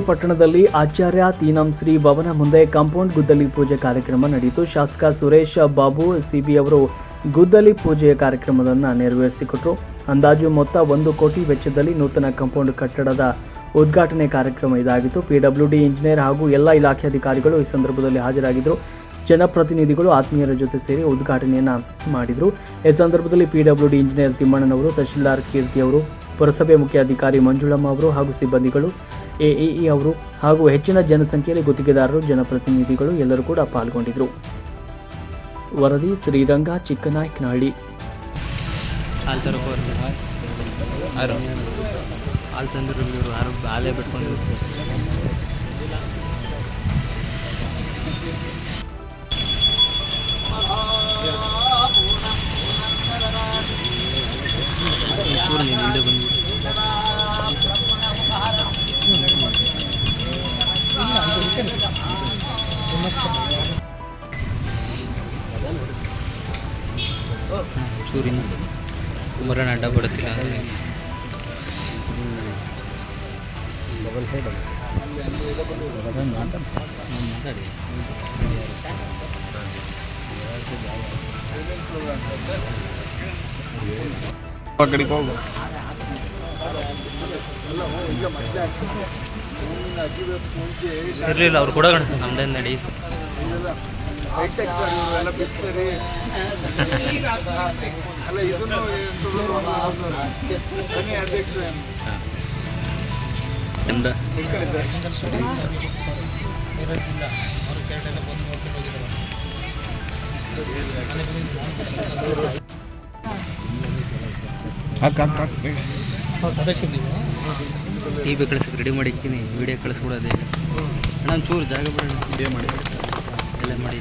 ಪಟ್ಟಣದಲ್ಲಿ ಆಚಾರ್ಯ ತೀನಂ ಶ್ರೀ ಭವನ ಮುಂದೆ ಕಾಂಪೌಂಡ್ ಗುದ್ದಲಿ ಪೂಜೆ ಕಾರ್ಯಕ್ರಮ ನಡೆಯಿತು. ಶಾಸಕ ಸುರೇಶ್ ಬಾಬು ಸಿಬಿ ಅವರು ಗುದ್ದಲಿ ಪೂಜೆಯ ಕಾರ್ಯಕ್ರಮವನ್ನು ನೆರವೇರಿಸಿಕೊಟ್ಟರು. ಅಂದಾಜು ಮೊತ್ತ 1 ಕೋಟಿ ವೆಚ್ಚದಲ್ಲಿ ನೂತನ ಕಾಂಪೌಂಡ್ ಕಟ್ಟಡದ ಉದ್ಘಾಟನೆ ಕಾರ್ಯಕ್ರಮ ಇದಾಗಿತ್ತು. ಪಿಡಬ್ಲ್ಯೂಡಿ ಇಂಜಿನಿಯರ್ ಹಾಗೂ ಎಲ್ಲ ಇಲಾಖೆ ಅಧಿಕಾರಿಗಳು ಈ ಸಂದರ್ಭದಲ್ಲಿ ಹಾಜರಾಗಿದ್ದರು. ಜನಪ್ರತಿನಿಧಿಗಳು ಆತ್ಮೀಯರ ಜೊತೆ ಸೇರಿ ಉದ್ಘಾಟನೆಯನ್ನ ಮಾಡಿದರು. ಈ ಸಂದರ್ಭದಲ್ಲಿ ಪಿಡಬ್ಲ್ಯೂಡಿ ಇಂಜಿನಿಯರ್ ತಿಮ್ಮಣ್ಣನವರು, ತಹಶೀಲ್ದಾರ್ ಕೀರ್ತಿ ಅವರು, ಪುರಸಭೆ ಮುಖ್ಯ ಅಧಿಕಾರಿ ಮಂಜುಳಮ್ಮ ಅವರು ಹಾಗೂ ಸಿಬ್ಬಂದಿಗಳು, ಎಇಇ ಅವರು ಹಾಗೂ ಹೆಚ್ಚಿನ ಜನಸಂಖ್ಯೆಯಲ್ಲಿ ಗುತ್ತಿಗೆದಾರರು, ಜನಪ್ರತಿನಿಧಿಗಳು ಎಲ್ಲರೂ ಕೂಡ ಪಾಲ್ಗೊಂಡಿದ್ದರು. ವರದಿ ಶ್ರೀರಂಗ ಚಿಕ್ಕನಾಯಕನಹಳ್ಳಿ. ಸೂರಿನ ಕುಮಾರನ ಅಡ್ಡ ಬರುತ್ತಿಲ್ಲ. ಇರಲಿಲ್ಲ ಅವ್ರು ಕೂಡ ನಮ್ದೇನು ನಡಿ ಟಿ ವಿ ಕಳಿಸಕ್ಕೆ ರೆಡಿ ಮಾಡಿಕ್ತೀನಿ, ವಿಡಿಯೋ ಕಳಿಸ್ಬಿಡೋದೇ. ನಾನು ಚೂರು ಜಾಗ ಬಿಡೋಣ, ವಿಡಿಯೋ ಮಾಡಿ ಎಲ್ಲ ಮಾಡಿ